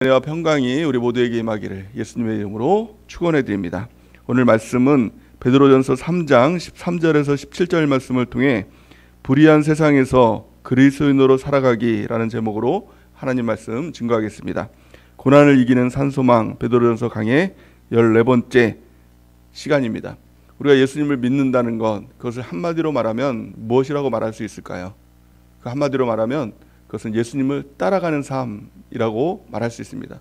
은혜와 평강이 우리 모두에게 임하기를 예수님의 이름으로 축원해 드립니다. 오늘 말씀은 베드로전서 3장 13절에서 17절 말씀을 통해 불의한 세상에서 그리스도인으로 살아가기라는 제목으로 하나님 말씀 증거하겠습니다. 고난을 이기는 산소망 베드로전서 강의 14번째 시간입니다. 우리가 예수님을 믿는다는 것, 그것을 한마디로 말하면 무엇이라고 말할 수 있을까요? 그 한마디로 말하면 그것은 예수님을 따라가는 삶이라고 말할 수 있습니다.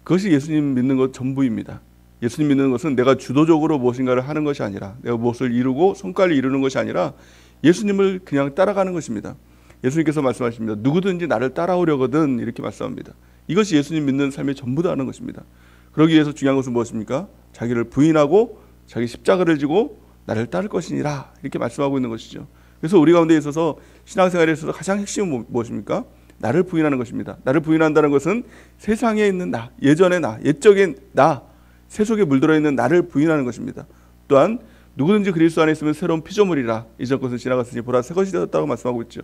그것이 예수님 믿는 것 전부입니다. 예수님 믿는 것은 내가 주도적으로 무엇인가를 하는 것이 아니라, 내가 무엇을 이루고 성과를 이루는 것이 아니라 예수님을 그냥 따라가는 것입니다. 예수님께서 말씀하십니다. 누구든지 나를 따라오려거든, 이렇게 말씀합니다. 이것이 예수님 믿는 삶의 전부다는 것입니다. 그러기 위해서 중요한 것은 무엇입니까? 자기를 부인하고 자기 십자가를 지고 나를 따를 것이니라, 이렇게 말씀하고 있는 것이죠. 그래서 우리 가운데 있어서 신앙생활에 있어서 가장 핵심은 무엇입니까? 나를 부인하는 것입니다. 나를 부인한다는 것은 세상에 있는 나, 예전의 나, 옛적의 나, 세속에 물들어 있는 나를 부인하는 것입니다. 또한 누구든지 그리스도 안에 있으면 새로운 피조물이라, 이전 것은 지나갔으니 보라 새 것이 되었다고 말씀하고 있죠.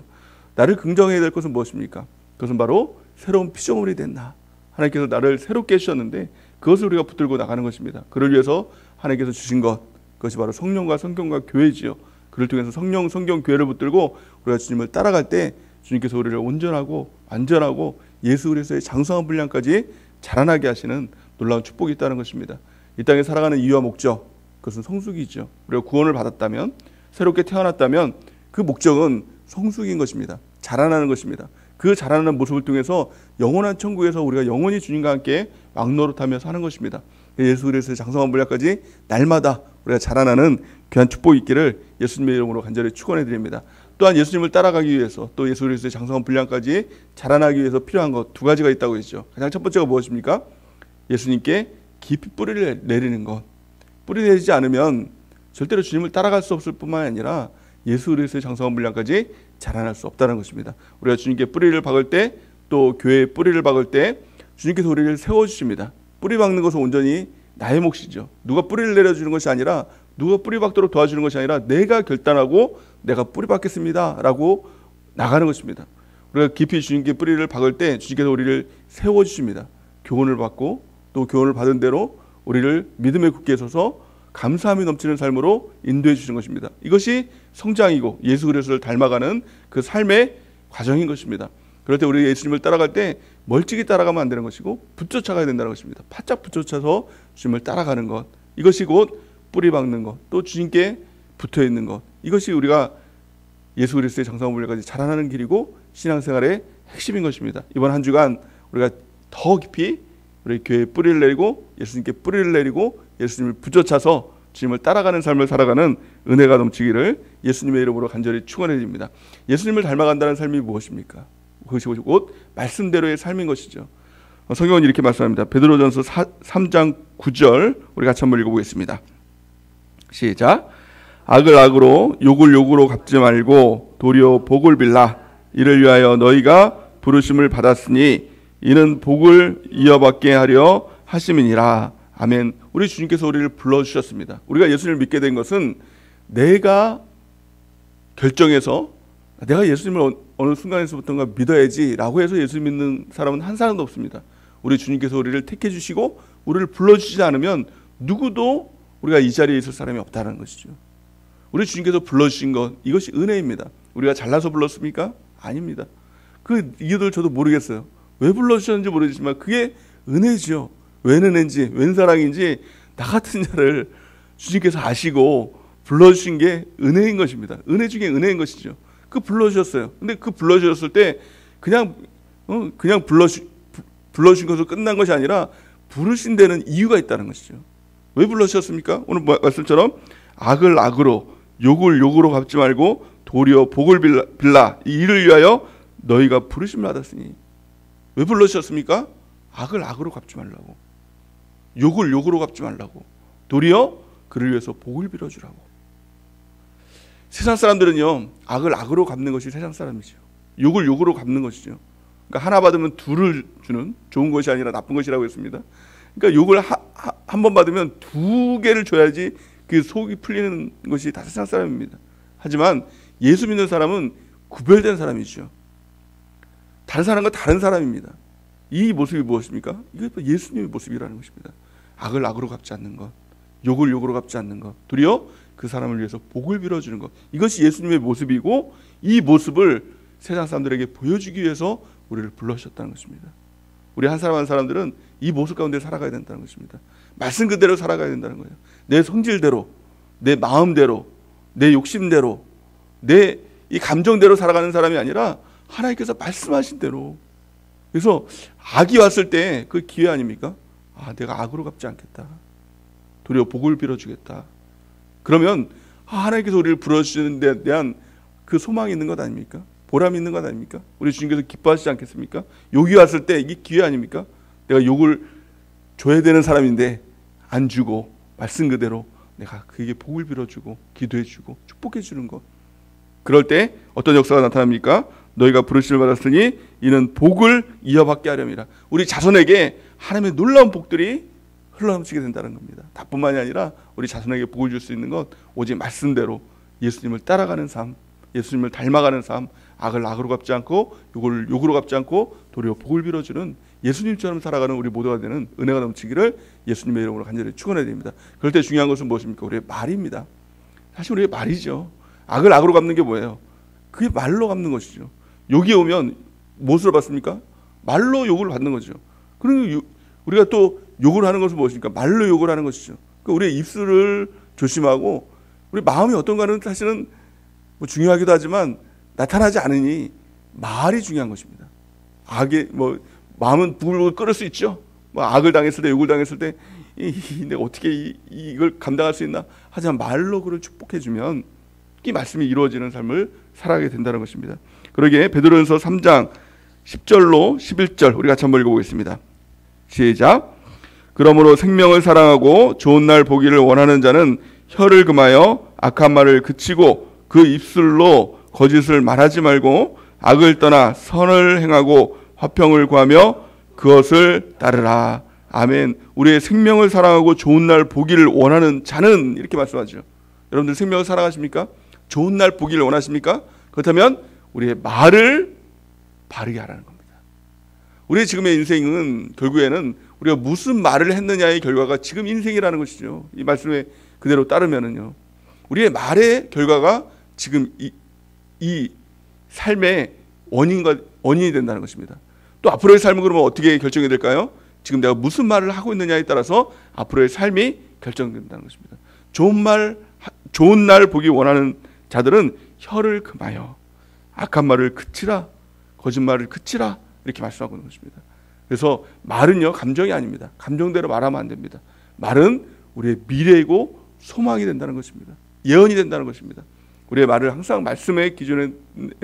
나를 긍정해야 될 것은 무엇입니까? 그것은 바로 새로운 피조물이 된 나. 하나님께서 나를 새롭게 해주셨는데 그것을 우리가 붙들고 나가는 것입니다. 그를 위해서 하나님께서 주신 것, 그것이 바로 성령과 성경과 교회지요. 그를 통해서 성령, 성경, 교회를 붙들고 우리가 주님을 따라갈 때 주님께서 우리를 온전하고 완전하고 예수 그리스도의 장성한 분량까지 자라나게 하시는 놀라운 축복이 있다는 것입니다. 이 땅에 살아가는 이유와 목적, 그것은 성숙이죠. 우리가 구원을 받았다면, 새롭게 태어났다면 그 목적은 성숙인 것입니다. 자라나는 것입니다. 그 자라나는 모습을 통해서 영원한 천국에서 우리가 영원히 주님과 함께 왕노릇하며 사는 것입니다. 예수 그리스도의 장성한 분량까지 날마다 우리가 자라나는 귀한 축복이 있기를 예수님의 이름으로 간절히 축원해 드립니다. 또한 예수님을 따라가기 위해서, 또 예수 그리스도의 장성한 분량까지 자라나기 위해서 필요한 것 두 가지가 있다고 했죠. 가장 첫 번째가 무엇입니까? 예수님께 깊이 뿌리를 내리는 것. 뿌리 내리지 않으면 절대로 주님을 따라갈 수 없을 뿐만 아니라 예수 그리스도의 장성한 분량까지 자라날 수 없다는 것입니다. 우리가 주님께 뿌리를 박을 때, 또 교회에 뿌리를 박을 때 주님께서 우리를 세워주십니다. 뿌리 박는 것은 온전히 나의 몫이죠. 누가 뿌리를 내려주는 것이 아니라, 누가 뿌리 박도록 도와주는 것이 아니라 내가 결단하고 내가 뿌리 박겠습니다 라고 나가는 것입니다. 우리가 깊이 주님께 뿌리를 박을 때 주님께서 우리를 세워주십니다. 교훈을 받고 또 교훈을 받은 대로 우리를 믿음에 굳게 서서 감사함이 넘치는 삶으로 인도해 주시는 것입니다. 이것이 성장이고 예수 그리스도를 닮아가는 그 삶의 과정인 것입니다. 그럴 때 우리 예수님을 따라갈 때 멀찍이 따라가면 안 되는 것이고 붙쫓아가야 된다는 것입니다. 바짝 붙쫓아서 주님을 따라가는 것, 이것이 곧 뿌리 박는 것, 또 주님께 붙어 있는 것, 이것이 우리가 예수 그리스도의 장성한 분량까지 자라나는 길이고 신앙생활의 핵심인 것입니다. 이번 한 주간 우리가 더 깊이 우리 교회에 뿌리를 내리고 예수님께 뿌리를 내리고 예수님을 붙여차서 주님을 따라가는 삶을 살아가는 은혜가 넘치기를 예수님의 이름으로 간절히 축원해 드립니다. 예수님을 닮아간다는 삶이 무엇입니까? 그것이 곧 말씀대로의 삶인 것이죠. 성경은 이렇게 말씀합니다. 베드로전서 3장 9절 우리 같이 한번 읽어보겠습니다. 시작. 악을 악으로 욕을 욕으로 갚지 말고 도리어 복을 빌라. 이를 위하여 너희가 부르심을 받았으니 이는 복을 이어받게 하려 하심이니라. 아멘. 우리 주님께서 우리를 불러주셨습니다. 우리가 예수님을 믿게 된 것은 내가 결정해서 내가 예수님을 어느 순간에서부터인가 믿어야지 라고 해서 예수 믿는 사람은 한 사람도 없습니다. 우리 주님께서 우리를 택해 주시고 우리를 불러주시지 않으면 누구도 우리가 이 자리에 있을 사람이 없다는 것이죠. 우리 주님께서 불러주신 것, 이것이 은혜입니다. 우리가 잘나서 불렀습니까? 아닙니다. 그 이유들 저도 모르겠어요. 왜 불러주셨는지 모르겠지만 그게 은혜죠. 웬 은혜인지 웬 사랑인지 나 같은 자를 주님께서 아시고 불러주신 게 은혜인 것입니다. 은혜 중에 은혜인 것이죠. 그 불러주셨어요. 근데 그 불러주셨을 때 그냥 불러주신 것으로 끝난 것이 아니라 부르신 데는 이유가 있다는 것이죠. 왜 불러주셨습니까? 오늘 말씀처럼 악을 악으로 욕을 욕으로 갚지 말고 도리어 복을 빌라. 이 일을 위하여 너희가 부르심을 받았으니. 왜 불러주셨습니까? 악을 악으로 갚지 말라고, 욕을 욕으로 갚지 말라고, 도리어 그를 위해서 복을 빌어주라고. 세상 사람들은요, 악을 악으로 갚는 것이 세상 사람이죠. 욕을 욕으로 갚는 것이죠. 그러니까 하나 받으면 둘을 주는, 좋은 것이 아니라 나쁜 것이라고 했습니다. 그러니까 욕을 한 번 받으면 두 개를 줘야지 그 속이 풀리는 것이 다 세상 사람입니다. 하지만 예수 믿는 사람은 구별된 사람이죠. 다른 사람과 다른 사람입니다. 이 모습이 무엇입니까? 이게 또 예수님의 모습이라는 것입니다. 악을 악으로 갚지 않는 것, 욕을 욕으로 갚지 않는 것, 도리어 그 사람을 위해서 복을 빌어주는 것, 이것이 예수님의 모습이고, 이 모습을 세상 사람들에게 보여주기 위해서 우리를 불러주셨다는 것입니다. 우리 한 사람 한 사람들은 이 모습 가운데 살아가야 된다는 것입니다. 말씀 그대로 살아가야 된다는 거예요. 내 성질대로, 내 마음대로, 내 욕심대로, 내 이 감정대로 살아가는 사람이 아니라 하나님께서 말씀하신 대로. 그래서 악이 왔을 때 그 기회 아닙니까? 아, 내가 악으로 갚지 않겠다. 도리어 복을 빌어주겠다. 그러면 하나님께서 우리를 불러주시는 데 대한 그 소망이 있는 것 아닙니까? 보람이 있는 것 아닙니까? 우리 주님께서 기뻐하시지 않겠습니까? 욕이 왔을 때 이게 기회 아닙니까? 내가 욕을 줘야 되는 사람인데 안 주고 말씀 그대로 내가 그에게 복을 빌어주고 기도해주고 축복해주는 것. 그럴 때 어떤 역사가 나타납니까? 너희가 부르심을 받았으니 이는 복을 이어받게 하려니라. 우리 자손에게 하나님의 놀라운 복들이 흘러넘치게 된다는 겁니다. 다뿐만이 아니라 우리 자손에게 복을 줄 수 있는 것, 오직 말씀대로 예수님을 따라가는 삶, 예수님을 닮아가는 삶, 악을 악으로 갚지 않고 욕을 욕으로 갚지 않고 도리어 복을 빌어주는 예수님처럼 살아가는 우리 모두가 되는 은혜가 넘치기를 예수님의 이름으로 간절히 축원해야 됩니다. 그럴 때 중요한 것은 무엇입니까? 우리의 말입니다. 사실 우리의 말이죠. 악을 악으로 갚는 게 뭐예요? 그게 말로 갚는 것이죠. 욕이 오면 무엇으로 받습니까? 말로 욕을 받는 거죠. 그리고 우리가 또 욕을 하는 것은 무엇입니까? 말로 욕을 하는 것이죠. 그러니까 우리의 입술을 조심하고 우리 마음이 어떤가는 사실은 뭐 중요하기도 하지만 나타나지 않으니 말이 중요한 것입니다. 악의 마음은 부글부글 끓을 수 있죠. 악을 당했을 때, 욕을 당했을 때 내가 어떻게 이걸 감당할 수 있나? 하지만 말로 그를 축복해주면 이 말씀이 이루어지는 삶을 살아가게 된다는 것입니다. 그러기에 베드로전서 3장 10절로 11절 우리 같이 한번 읽어보겠습니다. 시작. 그러므로 생명을 사랑하고 좋은 날 보기를 원하는 자는 혀를 금하여 악한 말을 그치고 그 입술로 거짓을 말하지 말고 악을 떠나 선을 행하고 화평을 구하며 그것을 따르라. 아멘. 우리의 생명을 사랑하고 좋은 날 보기를 원하는 자는, 이렇게 말씀하죠. 여러분들 생명을 사랑하십니까? 좋은 날 보기를 원하십니까? 그렇다면 우리의 말을 바르게 하라는 겁니다. 우리의 지금의 인생은 결국에는 우리가 무슨 말을 했느냐의 결과가 지금 인생이라는 것이죠. 이 말씀에 그대로 따르면은요, 우리의 말의 결과가 지금 이 삶의 원인이 된다는 것입니다. 또 앞으로의 삶은 그러면 어떻게 결정이 될까요? 지금 내가 무슨 말을 하고 있느냐에 따라서 앞으로의 삶이 결정된다는 것입니다. 좋은 날 보기 원하는 자들은 혀를 금하여 악한 말을 그치라, 거짓말을 그치라, 이렇게 말씀하고 있는 것입니다. 그래서 말은요, 감정이 아닙니다. 감정대로 말하면 안 됩니다. 말은 우리의 미래이고 소망이 된다는 것입니다. 예언이 된다는 것입니다. 우리의 말을 항상 말씀의 기준에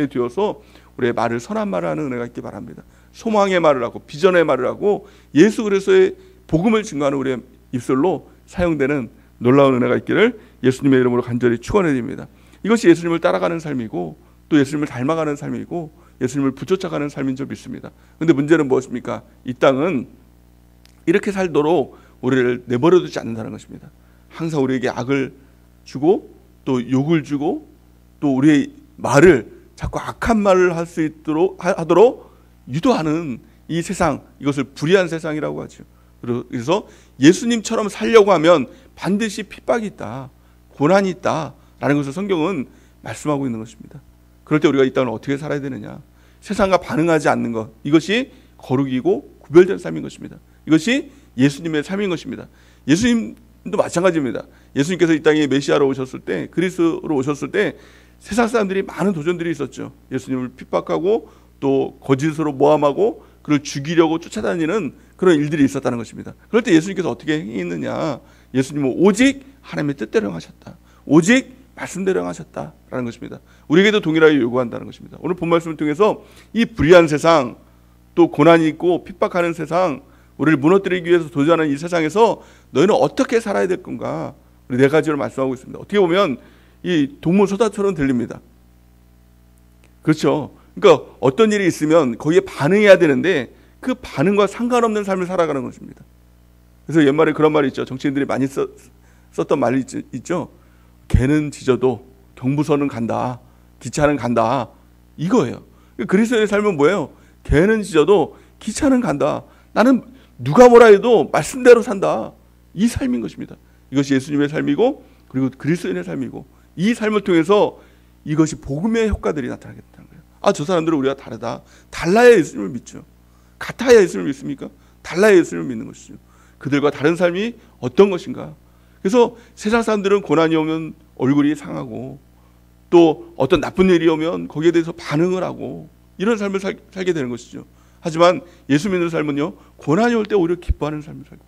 두어서 우리의 말을 선한 말을 하는 은혜가 있기 바랍니다. 소망의 말을 하고 비전의 말을 하고 예수 그리스도의 복음을 증거하는 우리의 입술로 사용되는 놀라운 은혜가 있기를 예수님의 이름으로 간절히 축원드립니다. 이것이 예수님을 따라가는 삶이고 또 예수님을 닮아가는 삶이고 예수님을 붙여가는 삶인 줄 믿습니다. 그런데 문제는 무엇입니까? 이 땅은 이렇게 살도록 우리를 내버려두지 않는다는 것입니다. 항상 우리에게 악을 주고 또 욕을 주고 또 우리의 말을 자꾸 악한 말을 할 수 있도록 하도록 유도하는 이 세상, 이것을 불의한 세상이라고 하죠. 그래서 예수님처럼 살려고 하면 반드시 핍박이 있다, 고난이 있다라는 것을 성경은 말씀하고 있는 것입니다. 그럴 때 우리가 이 땅을 어떻게 살아야 되느냐? 세상과 반응하지 않는 것, 이것이 거룩이고 구별된 삶인 것입니다. 이것이 예수님의 삶인 것입니다. 예수님도 마찬가지입니다. 예수님께서 이 땅에 메시아로 오셨을 때, 그리스도로 오셨을 때 세상 사람들이 많은 도전들이 있었죠. 예수님을 핍박하고 또 거짓으로 모함하고 그를 죽이려고 쫓아다니는 그런 일들이 있었다는 것입니다. 그럴 때 예수님께서 어떻게 행했느냐? 예수님은 오직 하나님의 뜻대로 행하셨다. 오직 말씀대로 행하셨다라는 것입니다. 우리에게도 동일하게 요구한다는 것입니다. 오늘 본 말씀을 통해서 이 불의한 세상, 또 고난이 있고 핍박하는 세상, 우리를 무너뜨리기 위해서 도전하는 이 세상에서 너희는 어떻게 살아야 될 건가? 우리 네 가지로 말씀하고 있습니다. 어떻게 보면 이 동문서답처럼 들립니다. 그렇죠? 그러니까 어떤 일이 있으면 거기에 반응해야 되는데 그 반응과 상관없는 삶을 살아가는 것입니다. 그래서 옛말에 그런 말이 있죠. 정치인들이 많이 썼던 말이 있죠. 개는 짖어도 경부선은 간다, 기차는 간다, 이거예요. 그리스도의 삶은 뭐예요? 개는 짖어도 기차는 간다. 나는 누가 뭐라 해도 말씀대로 산다. 이 삶인 것입니다. 이것이 예수님의 삶이고 그리고 그리스도인의 삶이고 이 삶을 통해서 이것이 복음의 효과들이 나타나겠다는 거예요. 아, 저 사람들은 우리가 다르다. 달라야 예수님을 믿죠. 같아야 예수님을 믿습니까? 달라야 예수님을 믿는 것이죠. 그들과 다른 삶이 어떤 것인가. 그래서 세상 사람들은 고난이 오면 얼굴이 상하고 또 어떤 나쁜 일이 오면 거기에 대해서 반응을 하고 이런 삶을 살게 되는 것이죠. 하지만 예수 믿는 삶은요, 고난이 올 때 오히려 기뻐하는 삶을 살고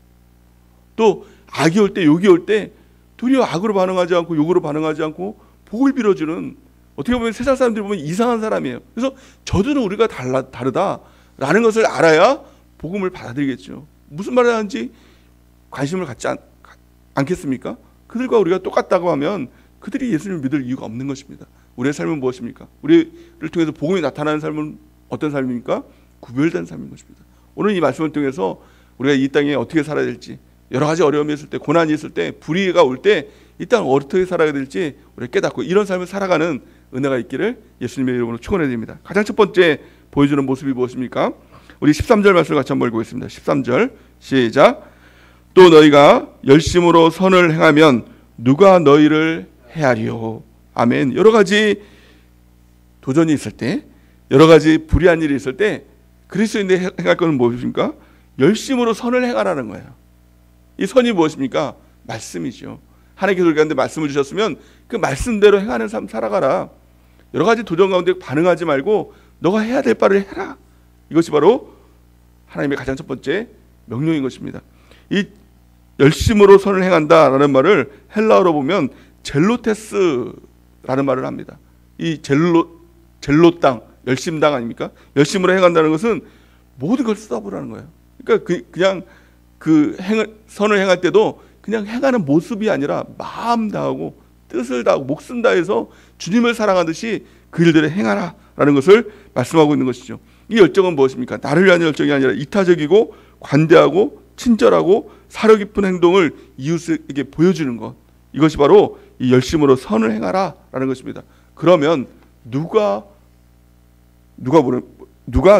또 악이 올 때, 욕이 올 때 도리어 악으로 반응하지 않고 욕으로 반응하지 않고 복을 빌어주는, 어떻게 보면 세상 사람들이 보면 이상한 사람이에요. 그래서 저들은 우리가 다르다라는 것을 알아야 복음을 받아들이겠죠. 무슨 말을 하는지 관심을 갖지 않겠습니까? 그들과 우리가 똑같다고 하면 그들이 예수님을 믿을 이유가 없는 것입니다. 우리의 삶은 무엇입니까? 우리를 통해서 복음이 나타나는 삶은 어떤 삶입니까? 구별된 삶인 것입니다. 오늘 이 말씀을 통해서 우리가 이 땅에 어떻게 살아야 될지, 여러 가지 어려움이 있을 때, 고난이 있을 때, 불의가 올 때 이 땅을 어떻게 살아야 될지 우리가 깨닫고 이런 삶을 살아가는 은혜가 있기를 예수님의 이름으로 축원해 드립니다. 가장 첫 번째 보여주는 모습이 무엇입니까? 우리 13절 말씀을 같이 한번 읽어보겠습니다. 13절 시작. 또 너희가 열심으로 선을 행하면 누가 너희를 해하리요. 아멘. 여러 가지 도전이 있을 때, 여러 가지 불의한 일이 있을 때 그리스도인들이 행할 것은 무엇입니까? 열심으로 선을 행하라는 거예요. 이 선이 무엇입니까? 말씀이죠. 하나님께서 우리 가운데 말씀을 주셨으면 그 말씀대로 행하는 삶 살아가라. 여러 가지 도전 가운데 반응하지 말고 너가 해야 될 바를 해라. 이것이 바로 하나님의 가장 첫 번째 명령인 것입니다. 이 열심으로 선을 행한다라는 말을 헬라어로 보면 젤로테스라는 말을 합니다. 이 젤로 땅, 열심 땅 아닙니까? 열심으로 행한다는 것은 모든 걸 쏟아부으라는 거예요. 그러니까 그냥 선을 행할 때도 그냥 행하는 모습이 아니라 마음 다하고 뜻을 다하고 목숨 다해서 주님을 사랑하듯이 그 일들을 행하라라는 것을 말씀하고 있는 것이죠. 이 열정은 무엇입니까? 나를 위한 열정이 아니라 이타적이고 관대하고 친절하고 사려 깊은 행동을 이웃에게 보여주는 것. 이것이 바로 이 열심으로 선을 행하라라는 것입니다. 그러면 누가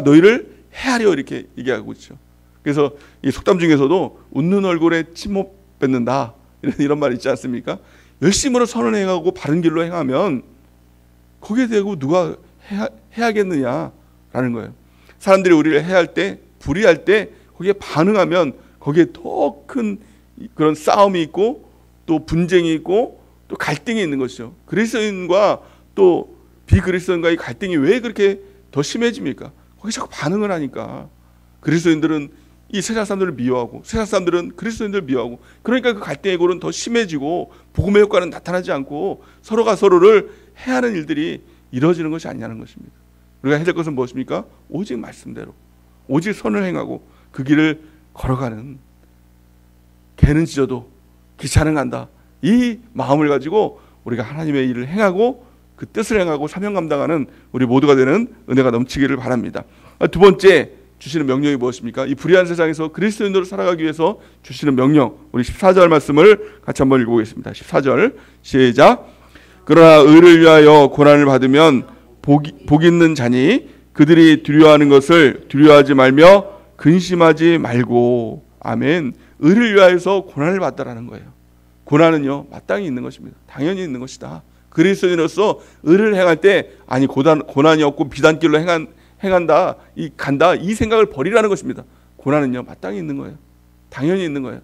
너희를 해하려 이렇게 얘기하고 있죠. 그래서 이 속담 중에서도 웃는 얼굴에 침 못 뱉는다 이런 말 있지 않습니까? 열심으로 선을 행하고 바른 길로 행하면 거기에 대고 누가 해야겠느냐라는 거예요. 사람들이 우리를 해할 때, 불의할 때 거기에 반응하면 거기에 더 큰 그런 싸움이 있고 또 분쟁이 있고 또 갈등이 있는 것이죠. 그리스도인과 또 비그리스도인과의 갈등이 왜 그렇게 더 심해집니까? 거기 자꾸 반응을 하니까. 그리스도인들은 이 세상 사람들을 미워하고 세상 사람들은 그리스도인들을 미워하고, 그러니까 그 갈등의 골은 더 심해지고 복음의 효과는 나타나지 않고 서로가 서로를 해하는 일들이 이루어지는 것이 아니냐는 것입니다. 우리가 해야 될 것은 무엇입니까? 오직 말씀대로 오직 선을 행하고 그 길을 걸어가는, 개는 짖어도 기차는 간다, 이 마음을 가지고 우리가 하나님의 일을 행하고 그 뜻을 행하고 사명 감당하는 우리 모두가 되는 은혜가 넘치기를 바랍니다. 두 번째 주시는 명령이 무엇입니까? 이 불의한 세상에서 그리스도인으로 살아가기 위해서 주시는 명령, 우리 14절 말씀을 같이 한번 읽어보겠습니다. 14절 시작. 그러나 의를 위하여 고난을 받으면 복 있는 자니 그들이 두려워하는 것을 두려워하지 말며 근심하지 말고. 아멘. 의를 위하여서 고난을 받다라는 거예요. 고난은요 마땅히 있는 것입니다. 당연히 있는 것이다. 그리스도인으로서 의를 행할 때 아니 고난이 없고 비단길로 간다 이 생각을 버리라는 것입니다. 고난은요 마땅히 있는 거예요. 당연히 있는 거예요.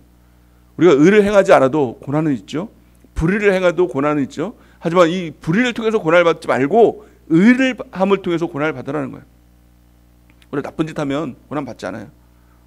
우리가 의를 행하지 않아도 고난은 있죠. 불의를 행해도 고난은 있죠. 하지만 이 불의를 통해서 고난을 받지 말고 의를 함을 통해서 고난을 받으라는 거예요. 우리가 나쁜 짓 하면 고난 받지 않아요.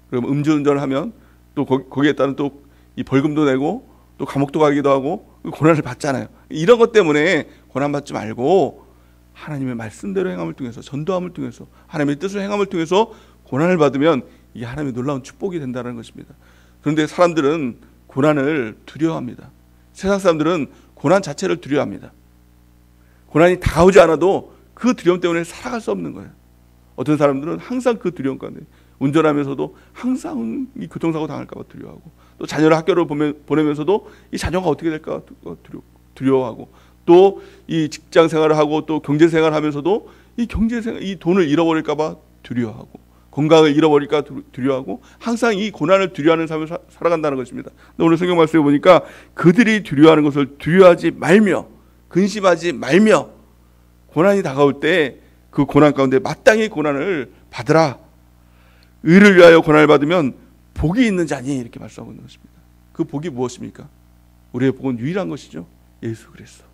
그럼 음주운전을 하면 또 거기에 따른 또 이 벌금도 내고 또 감옥도 가기도 하고 고난을 받잖아요. 이런 것 때문에 고난 받지 말고 하나님의 말씀대로 행함을 통해서, 전도함을 통해서, 하나님의 뜻을 행함을 통해서 고난을 받으면 이게 하나님의 놀라운 축복이 된다는 것입니다. 그런데 사람들은 고난을 두려워합니다. 세상 사람들은 고난 자체를 두려워합니다. 고난이 다가오지 않아도 그 두려움 때문에 살아갈 수 없는 거예요. 어떤 사람들은 항상 그 두려움 가운데, 운전하면서도 항상 이 교통사고 당할까 봐 두려워하고, 또 자녀를 학교를 보내면서도 이 자녀가 어떻게 될까 두려워하고, 또 이 직장 생활을 하고 또 경제 생활을 하면서도 이 돈을 잃어버릴까 봐 두려워하고, 건강을 잃어버릴까 두려워하고 항상 이 고난을 두려워하는 삶을 살아간다는 것입니다. 오늘 성경 말씀에 보니까 그들이 두려워하는 것을 두려워하지 말며 근심하지 말며 고난이 다가올 때 그 고난 가운데 마땅히 고난을 받으라. 의를 위하여 고난을 받으면 복이 있는 자니 이렇게 말씀하고 있는 것입니다. 그 복이 무엇입니까? 우리의 복은 유일한 것이죠. 예수 그리스도.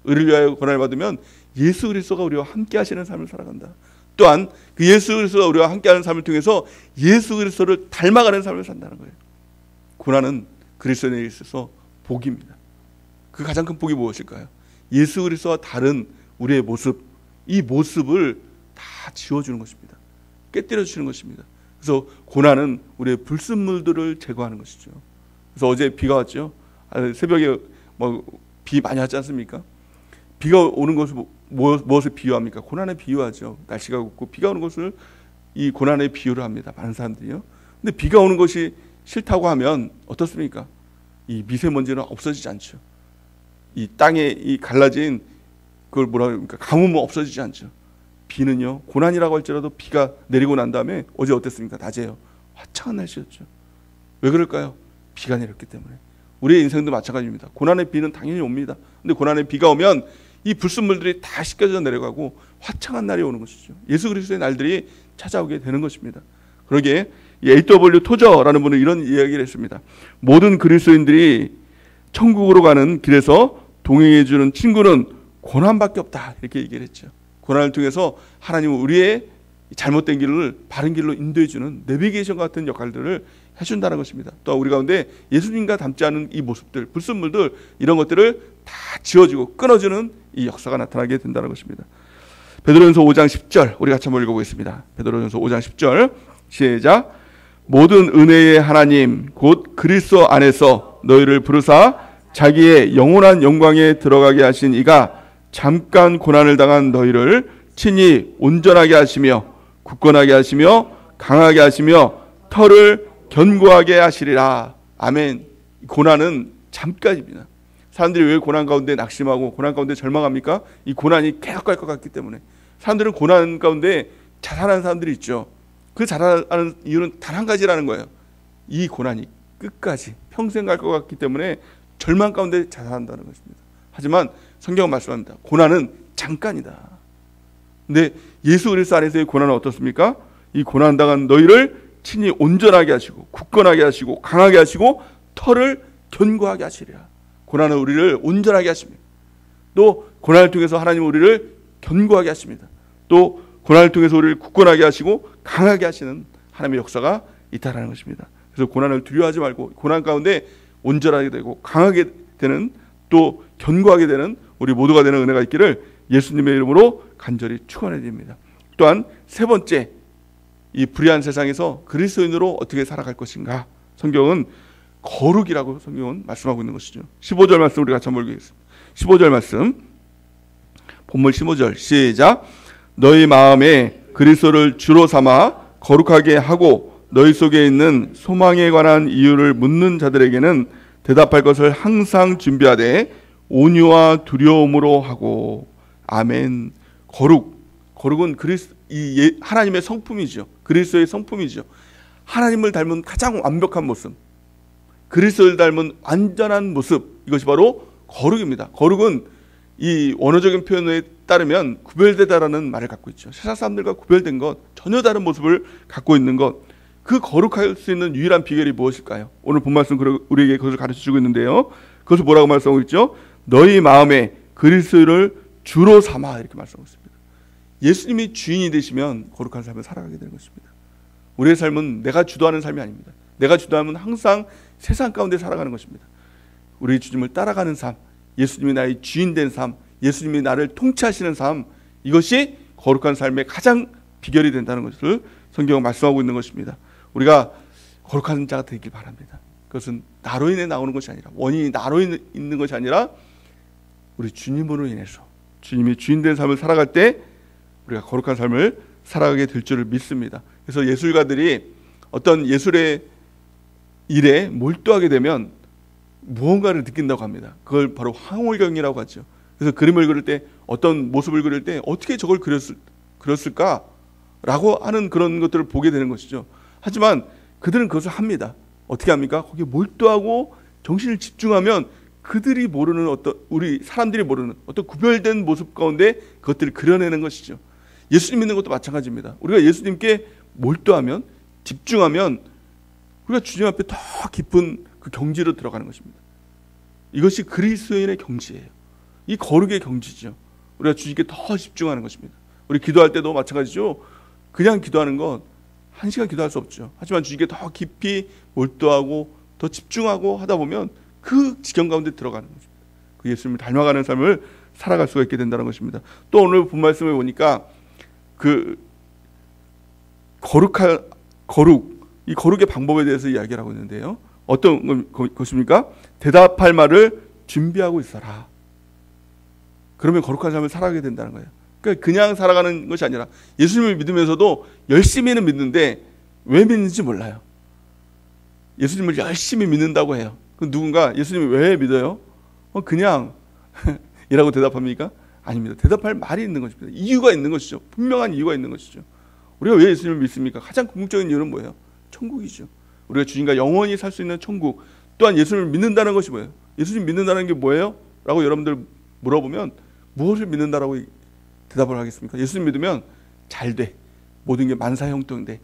의를 위하여 고난을 받으면 예수 그리스도가 우리와 함께 하시는 삶을 살아간다. 또한 그 예수 그리스도가 우리와 함께하는 삶을 통해서 예수 그리스도를 닮아가는 삶을 산다는 거예요. 고난은 그리스도인에게 있어서 복입니다. 그 가장 큰 복이 무엇일까요? 예수 그리스도와 다른 우리의 모습, 이 모습을 다 지워주는 것입니다. 깨뜨려 주시는 것입니다. 그래서 고난은 우리의 불순물들을 제거하는 것이죠. 그래서 어제 비가 왔죠. 새벽에 비 많이 왔지 않습니까? 비가 오는 것을 무엇을 비유합니까? 고난에 비유하죠. 날씨가 굽고 비가 오는 것을 이 고난에 비유를 합니다. 많은 사람들이요. 근데 비가 오는 것이 싫다고 하면 어떻습니까? 이 미세먼지는 없어지지 않죠. 이 땅에 이 갈라진 그걸 뭐라 그럽니까? 가뭄은 없어지지 않죠. 비는요, 고난이라고 할지라도 비가 내리고 난 다음에 어제 어땠습니까? 낮에요. 화창한 날씨였죠. 왜 그럴까요? 비가 내렸기 때문에. 우리의 인생도 마찬가지입니다. 고난의 비는 당연히 옵니다. 근데 고난의 비가 오면 이 불순물들이 다 씻겨져 내려가고 화창한 날이 오는 것이죠. 예수 그리스도의 날들이 찾아오게 되는 것입니다. 그러기에 A.W. 토저라는 분은 이런 이야기를 했습니다. 모든 그리스도인들이 천국으로 가는 길에서 동행해 주는 친구는 고난밖에 없다. 이렇게 얘기를 했죠. 고난을 통해서 하나님은 우리의 잘못된 길을 바른 길로 인도해 주는 내비게이션 같은 역할들을 해준다는 것입니다. 또 우리 가운데 예수님과 닮지 않은 이 모습들, 불순물들 이런 것들을 다 지워주고 끊어주는 이 역사가 나타나게 된다는 것입니다. 베드로전서 5장 10절 우리 같이 한번 읽어보겠습니다. 베드로전서 5장 10절 시작. 모든 은혜의 하나님 곧 그리스도 안에서 너희를 부르사 자기의 영원한 영광에 들어가게 하신 이가 잠깐 고난을 당한 너희를 친히 온전하게 하시며 굳건하게 하시며 강하게 하시며 털을 견고하게 하시리라. 아멘. 고난은 잠깐입니다. 사람들이 왜 고난 가운데 낙심하고 고난 가운데 절망합니까? 이 고난이 계속 갈 것 같기 때문에. 사람들은 고난 가운데 자살하는 사람들이 있죠. 그 자살하는 이유는 단 한 가지라는 거예요. 이 고난이 끝까지 평생 갈 것 같기 때문에 절망 가운데 자살한다는 것입니다. 하지만 성경은 말씀합니다. 고난은 잠깐이다. 근데 예수 그리스도 안에서의 고난은 어떻습니까? 이 고난 당한 너희를 친히 온전하게 하시고 굳건하게 하시고 강하게 하시고 털을 견고하게 하시리라. 고난은 우리를 온전하게 하십니다. 또 고난을 통해서 하나님은 우리를 견고하게 하십니다. 또 고난을 통해서 우리를 굳건하게 하시고 강하게 하시는 하나님의 역사가 있다라는 것입니다. 그래서 고난을 두려워하지 말고 고난 가운데 온전하게 되고 강하게 되는 또 견고하게 되는 우리 모두가 되는 은혜가 있기를 예수님의 이름으로 간절히 축원해 드립니다. 또한 세 번째, 이 불의한 세상에서 그리스도인으로 어떻게 살아갈 것인가? 성경은 거룩이라고 성경은 말씀하고 있는 것이죠. 15절 말씀 우리 같이 한번 읽겠습니다. 15절 말씀 본문 15절 시작. 너희 마음에 그리스도를 주로 삼아 거룩하게 하고 너희 속에 있는 소망에 관한 이유를 묻는 자들에게는 대답할 것을 항상 준비하되 온유와 두려움으로 하고. 아멘. 거룩은 하나님의 성품이죠. 그리스도의 성품이죠. 하나님을 닮은 가장 완벽한 모습, 그리스도를 닮은 완전한 모습, 이것이 바로 거룩입니다. 거룩은 이 원어적인 표현에 따르면 구별되다라는 말을 갖고 있죠. 세상 사람들과 구별된 것, 전혀 다른 모습을 갖고 있는 것, 그 거룩할 수 있는 유일한 비결이 무엇일까요? 오늘 본 말씀 우리에게 그것을 가르쳐주고 있는데요. 그것을 뭐라고 말씀하고 있죠? 너희 마음에 그리스도를 주로 삼아 이렇게 말씀하고 있습니다. 예수님이 주인이 되시면 거룩한 삶을 살아가게 되는 것입니다. 우리의 삶은 내가 주도하는 삶이 아닙니다. 내가 주도하면 항상 세상 가운데 살아가는 것입니다. 우리 주님을 따라가는 삶, 예수님이 나의 주인 된 삶, 예수님이 나를 통치하시는 삶, 이것이 거룩한 삶의 가장 비결이 된다는 것을 성경은 말씀하고 있는 것입니다. 우리가 거룩한 자가 되길 바랍니다. 그것은 나로 인해 나오는 것이 아니라, 원인이 나로 있는 것이 아니라 우리 주님으로 인해서 주님이 주인된 삶을 살아갈 때 우리가 거룩한 삶을 살아가게 될 줄을 믿습니다. 그래서 예술가들이 어떤 예술의 일에 몰두하게 되면 무언가를 느낀다고 합니다. 그걸 바로 황홀경이라고 하죠. 그래서 그림을 그릴 때, 어떤 모습을 그릴 때 어떻게 저걸 그렸을까? 라고 하는 그런 것들을 보게 되는 것이죠. 하지만 그들은 그것을 합니다. 어떻게 합니까? 거기에 몰두하고 정신을 집중하면 그들이 모르는 어떤, 우리 사람들이 모르는 어떤 구별된 모습 가운데 그것들을 그려내는 것이죠. 예수님 믿는 것도 마찬가지입니다. 우리가 예수님께 몰두하면, 집중하면 우리가 주님 앞에 더 깊은 그 경지로 들어가는 것입니다. 이것이 그리스도인의 경지예요. 이 거룩의 경지죠. 우리가 주님께 더 집중하는 것입니다. 우리 기도할 때도 마찬가지죠. 그냥 기도하는 건 1시간 기도할 수 없죠. 하지만 주님께 더 깊이 몰두하고 더 집중하고 하다 보면 그 지경 가운데 들어가는 것입니다. 그 예수님을 닮아가는 삶을 살아갈 수가 있게 된다는 것입니다. 또 오늘 본 말씀에 보니까 그 이 거룩의 방법에 대해서 이야기를 하고 있는데요. 어떤 것입니까? 대답할 말을 준비하고 있어라. 그러면 거룩한 삶을 살아가게 된다는 거예요. 그러니까 그냥 살아가는 것이 아니라 예수님을 믿으면서도 열심히는 믿는데 왜 믿는지 몰라요. 예수님을 열심히 믿는다고 해요. 그럼 누군가 예수님을 왜 믿어요? 그냥 이라고 대답합니까? 아닙니다. 대답할 말이 있는 것입니다. 이유가 있는 것이죠. 분명한 이유가 있는 것이죠. 우리가 왜 예수님을 믿습니까? 가장 궁극적인 이유는 뭐예요? 천국이죠. 우리가 주님과 영원히 살 수 있는 천국. 또한 예수님을 믿는다는 것이 뭐예요? 예수님 믿는다는 게 뭐예요? 라고 여러분들 물어보면 무엇을 믿는다라고 대답을 하겠습니까? 예수님 믿으면 잘 돼. 모든 게 만사형통돼.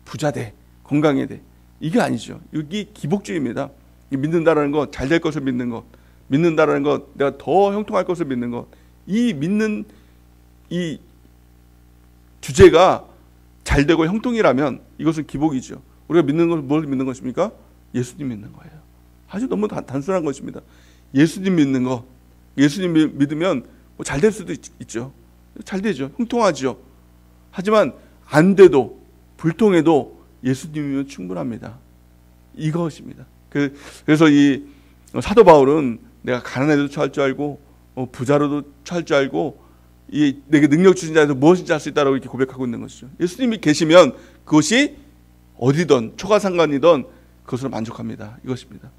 부자 돼. 건강해 돼. 이게 아니죠. 이게 기복주의입니다. 믿는다라는 것, 잘 될 것을 믿는 것, 믿는다라는 것, 내가 더 형통할 것을 믿는 것. 이 믿는 이 주제가 잘 되고 형통이라면 이것은 기복이죠. 우리가 믿는 것은 뭘 믿는 것입니까? 예수님 믿는 거예요. 아주 너무 단순한 것입니다. 예수님 믿는 것. 예수님 믿으면 뭐 잘 될 수도 있죠. 잘 되죠. 형통하죠. 하지만 안 돼도 불통해도 예수님이면 충분합니다. 이것입니다. 그래서 이 사도 바울은 내가 가난해도 처할 줄 알고 부자로도 처할 줄 알고 내게 능력 주신 자에서 무엇인지 할 수 있다라고 이렇게 고백하고 있는 것이죠. 예수님이 계시면 그것이 어디든 초가상관이든 그것으로 만족합니다. 이것입니다.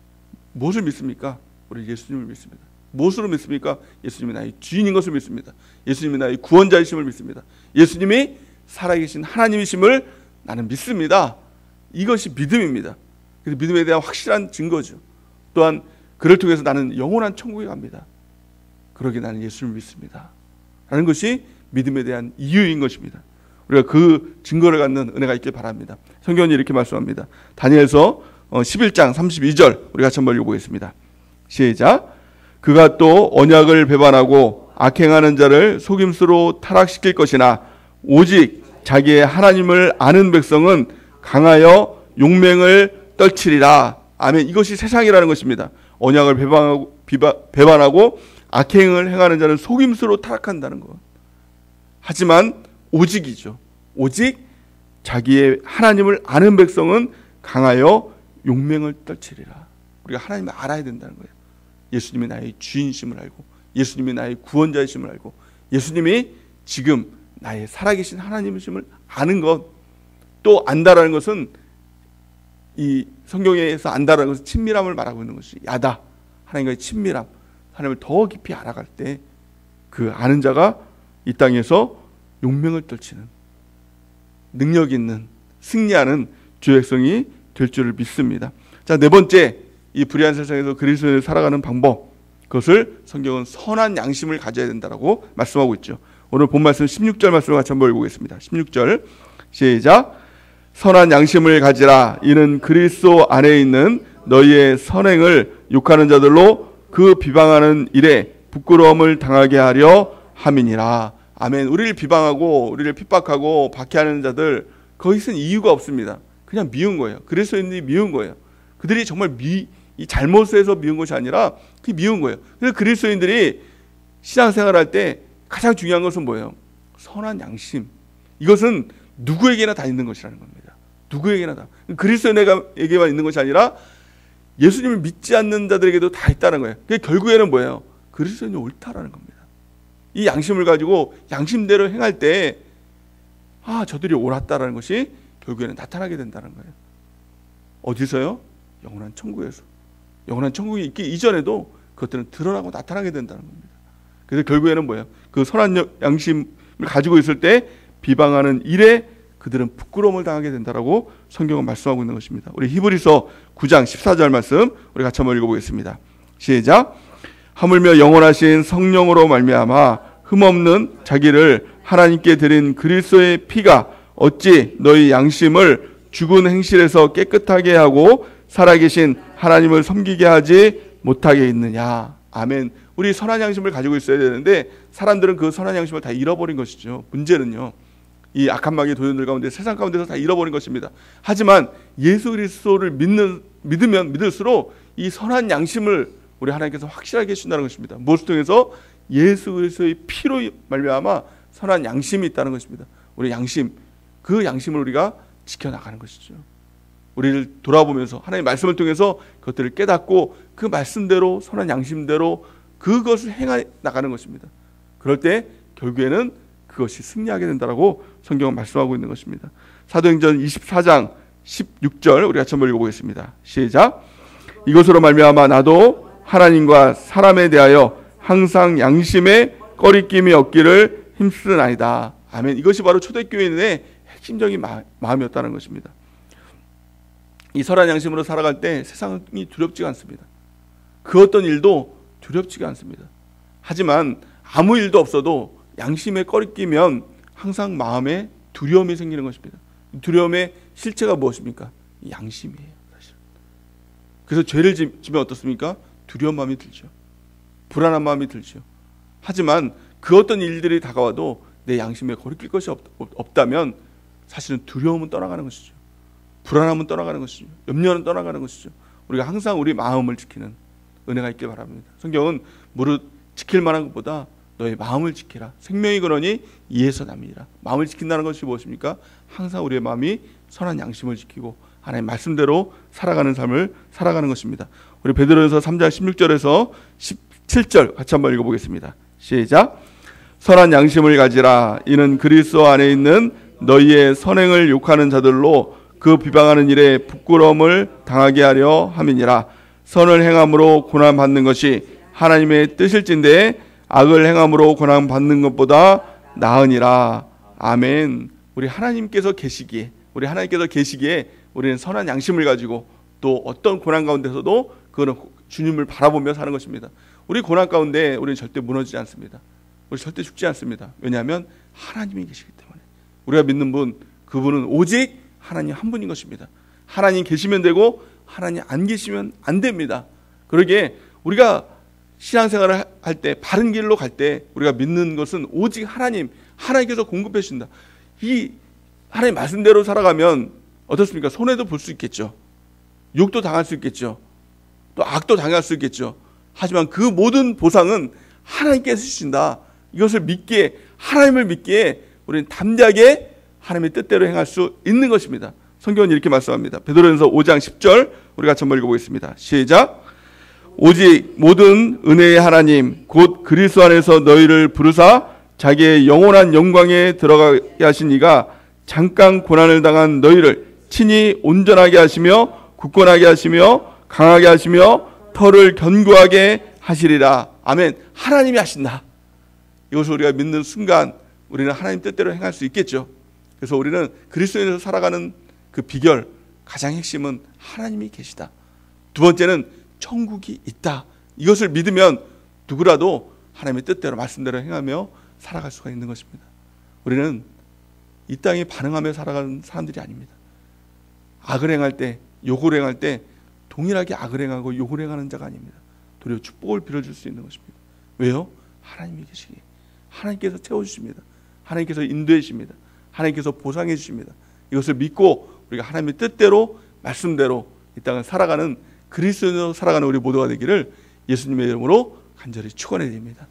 무엇을 믿습니까? 우리 예수님을 믿습니다. 무엇으로 믿습니까? 예수님이 나의 주인인 것을 믿습니다. 예수님이 나의 구원자이심을 믿습니다. 예수님이 살아계신 하나님이심을 나는 믿습니다. 이것이 믿음입니다. 그래서 믿음에 대한 확실한 증거죠. 또한 그를 통해서 나는 영원한 천국에 갑니다. 그러기에 나는 예수님을 믿습니다. 라는 것이 믿음에 대한 이유인 것입니다. 우리가 그 증거를 갖는 은혜가 있길 바랍니다. 성경은 이렇게 말씀합니다. 다니엘서 11장 32절 우리 같이 한번 읽어보겠습니다. 시작. 그가 또 언약을 배반하고 악행하는 자를 속임수로 타락시킬 것이나 오직 자기의 하나님을 아는 백성은 강하여 용맹을 떨치리라. 아멘. 이것이 세상이라는 것입니다. 언약을 배반하고 악행을 행하는 자는 속임수로 타락한다는 것. 하지만 오직이죠. 오직 자기의 하나님을 아는 백성은 강하여 용맹을 떨치리라. 우리가 하나님을 알아야 된다는 거예요. 예수님이 나의 주인심을 알고 예수님이 나의 구원자이심을 알고 예수님이 지금 나의 살아계신 하나님이심을 아는 것. 또 안다라는 것은 이 성경에서 안다라는 것은 친밀함을 말하고 있는 것이 야다. 하나님과의 친밀함. 하나님을 더 깊이 알아갈 때 그 아는 자가 이 땅에서 용맹을 떨치는 능력 있는 승리하는 주의 백성이 될 줄을 믿습니다. 자, 네 번째, 이 불의한 세상에서 그리스도인을 살아가는 방법, 그것을 성경은 선한 양심을 가져야 된다라고 말씀하고 있죠. 오늘 본 말씀 16절 말씀을 같이 한번 읽어보겠습니다. 16절 시작. 선한 양심을 가지라. 이는 그리스도 안에 있는 너희의 선행을 욕하는 자들로 그 비방하는 일에 부끄러움을 당하게 하려 함이니라. 아멘. 우리를 비방하고 우리를 핍박하고 박해하는 자들, 거기서는 이유가 없습니다. 그냥 미운 거예요. 그리스도인들이 미운 거예요. 그들이 정말 이 잘못에서 미운 것이 아니라 그게 미운 거예요. 그래서 그리스도인들이 신앙생활할 때 가장 중요한 것은 뭐예요? 선한 양심. 이것은 누구에게나 다 있는 것이라는 겁니다. 누구에게나 다. 그리스도인에게만 있는 것이 아니라 예수님을 믿지 않는 자들에게도 다 있다는 거예요. 그게 결국에는 뭐예요? 그리스도인이 옳다라는 겁니다. 이 양심을 가지고 양심대로 행할 때 저들이 옳았다라는 것이 결국에는 나타나게 된다는 거예요. 어디서요? 영원한 천국에서. 영원한 천국이 있기 이전에도 그것들은 드러나고 나타나게 된다는 겁니다. 그래서 결국에는 뭐예요? 그 선한 양심을 가지고 있을 때 비방하는 일에 그들은 부끄러움을 당하게 된다라고 성경은 말씀하고 있는 것입니다. 우리 히브리서 9장 14절 말씀 우리 같이 한번 읽어보겠습니다. 시작. 하물며 영원하신 성령으로 말미암아 흠없는 자기를 하나님께 드린 그리스도의 피가 어찌 너희 양심을 죽은 행실에서 깨끗하게 하고 살아계신 하나님을 섬기게 하지 못하게 있느냐. 아멘. 우리 선한 양심을 가지고 있어야 되는데 사람들은 그 선한 양심을 다 잃어버린 것이죠. 문제는요, 이 악한 마귀의 도전들 가운데 세상 가운데서 다 잃어버린 것입니다. 하지만 예수 그리스도를 믿으면 믿을수록 이 선한 양심을 우리 하나님께서 확실하게 해주신다는 것입니다. 무엇을 통해서? 예수 그리스도의 피로 말미암아 선한 양심이 있다는 것입니다. 우리 양심, 그 양심을 우리가 지켜나가는 것이죠. 우리를 돌아보면서 하나님의 말씀을 통해서 그것들을 깨닫고 그 말씀대로 선한 양심대로 그것을 행해 나가는 것입니다. 그럴 때 결국에는 그것이 승리하게 된다라고 성경은 말씀하고 있는 것입니다. 사도행전 24장 16절 우리 같이 한번 읽어보겠습니다. 시작. 이것으로 말미암아 나도 하나님과 사람에 대하여 항상 양심에 꺼리낌이 없기를 힘쓰나이다. 아멘. 이것이 바로 초대교회의 핵심적인 마음이었다는 것입니다. 이 선한 양심으로 살아갈 때 세상이 두렵지가 않습니다. 그 어떤 일도 두렵지가 않습니다. 하지만 아무 일도 없어도 양심에 꺼리끼면 항상 마음에 두려움이 생기는 것입니다. 두려움의 실체가 무엇입니까? 양심이에요, 사실. 그래서 죄를 지면 어떻습니까? 두려운 마음이 들죠. 불안한 마음이 들죠. 하지만 그 어떤 일들이 다가와도 내 양심에 거리낄 것이 없다면 사실은 두려움은 떠나가는 것이죠. 불안함은 떠나가는 것이죠. 염려는 떠나가는 것이죠. 우리가 항상 우리 마음을 지키는 은혜가 있길 바랍니다. 성경은 무릇 지킬 만한 것보다 너의 마음을 지키라. 생명이 그러니 이에서 남이라. 마음을 지킨다는 것이 무엇입니까? 항상 우리의 마음이 선한 양심을 지키고 하나님의 말씀대로 살아가는 삶을 살아가는 것입니다. 우리 베드로전서 3장 16절에서 17절 같이 한번 읽어보겠습니다. 시작. 선한 양심을 가지라. 이는 그리스도 안에 있는 너희의 선행을 욕하는 자들로 그 비방하는 일에 부끄러움을 당하게 하려 함이니라. 선을 행함으로 고난 받는 것이 하나님의 뜻일진데 악을 행함으로 고난 받는 것보다 나으니라. 아멘. 우리 하나님께서 계시기에 우리는 선한 양심을 가지고 또 어떤 고난 가운데서도 그거는 주님을 바라보며 사는 것입니다. 우리 고난 가운데 우리는 절대 무너지지 않습니다. 우리 절대 죽지 않습니다. 왜냐하면 하나님이 계시기 때문에. 우리가 믿는 분, 그분은 오직 하나님 한 분인 것입니다. 하나님 계시면 되고 하나님 안 계시면 안 됩니다. 그러기에 우리가 신앙생활을 할 때, 바른 길로 갈 때 우리가 믿는 것은 오직 하나님께서 공급해 주신다. 이 하나님 말씀대로 살아가면 어떻습니까? 손해도 볼 수 있겠죠. 욕도 당할 수 있겠죠. 또 악도 당할 수 있겠죠. 하지만 그 모든 보상은 하나님께서 주신다. 이것을 믿기에, 하나님을 믿기에 우리는 담대하게 하나님의 뜻대로 행할 수 있는 것입니다. 성경은 이렇게 말씀합니다. 베드로전서 5장 10절 우리 같이 한번 읽어보겠습니다. 시작. 오직 모든 은혜의 하나님 곧 그리스도 안에서 너희를 부르사 자기의 영원한 영광에 들어가게 하신 이가 잠깐 고난을 당한 너희를 친히 온전하게 하시며 굳건하게 하시며 강하게 하시며 터를 견고하게 하시리라. 아멘. 하나님이 하신다. 이것을 우리가 믿는 순간 우리는 하나님 뜻대로 행할 수 있겠죠. 그래서 우리는 그리스도인에서 살아가는 그 비결, 가장 핵심은 하나님이 계시다. 두 번째는 천국이 있다. 이것을 믿으면 누구라도 하나님의 뜻대로 말씀대로 행하며 살아갈 수가 있는 것입니다. 우리는 이 땅에 반응하며 살아가는 사람들이 아닙니다. 악을 행할 때, 욕을 행할 때 동일하게 악을 행하고 욕을 행하는 자가 아닙니다. 도리어 축복을 빌어줄 수 있는 것입니다. 왜요? 하나님이 계시기에. 하나님께서 채워주십니다. 하나님께서 인도해 주십니다. 하나님께서 보상해 주십니다. 이것을 믿고 우리가 하나님의 뜻대로 말씀대로 이 땅을 살아가는 그리스도인으로 살아가는 우리 모두가 되기를 예수님의 이름으로 간절히 축원해 드립니다.